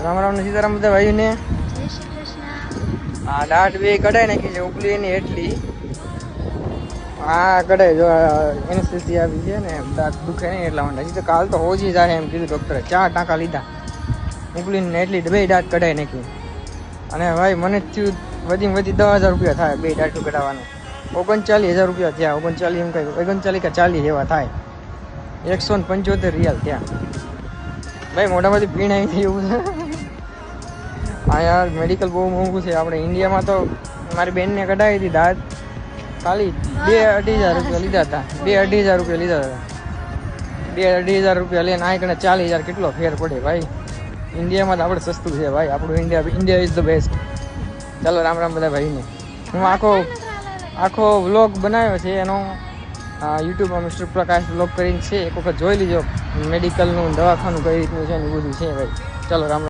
રામ રામ ને સીતારામ બધા ભાઈ ને. જય શ્રી કૃષ્ણ. હા દાઢ બે કઢાઈ નાખી છે ઉપલી એની એટલી. હા કઢાઈ જો એનેસ્થેસિસ આવી છે ને દાંત દુખે નહીં એટલા માટે. હજી તો કાલ તો ઓછી જાય એમ કીધું ડૉક્ટરે. 4 ટાંકા લીધા ઉપલી ને એટલી બે દાંત કઢાઈ નાખી. અને ભાઈ મને થયું વધીને વધી 10,000 રૂપિયા થાય બે દાંત કઢાવવાનું. 39,000 રૂપિયા થયા. 39 એમ કઈ 39 કે 40 એવા થાય. 175 રિયાલ ત્યાં. ભાઈ મોટામાંથી પીણ આવી થઈ એવું છે. હા યાર મેડિકલ બહુ મોંઘું છે. આપણે ઇન્ડિયામાં તો મારી બેનને કઢાવી હતી દાંત ખાલી 2-2.5 રૂપિયા લીધા હતા. 2-2.5 રૂપિયા લીધા હતા. 2-2.5 રૂપિયા લઈને આ કણે 40,000 કેટલો ફેર પડે ભાઈ. ઇન્ડિયામાં તો આપણે સસ્તું છે ભાઈ. આપણું ઇન્ડિયા ઇઝ ધ બેસ્ટ. ચાલો રામ રામ બધા ભાઈને. હું આખો વ્લોગ બનાવ્યો છે એનો યુટ્યુબમાં મિસ્ટર પ્રકાશ વ્લોગ કરીને છે. એક વખત જોઈ લીજો મેડિકલનું દવાખાનું કઈ રીતનું છે ને બધું છે ભાઈ. ચાલો રામ રામ.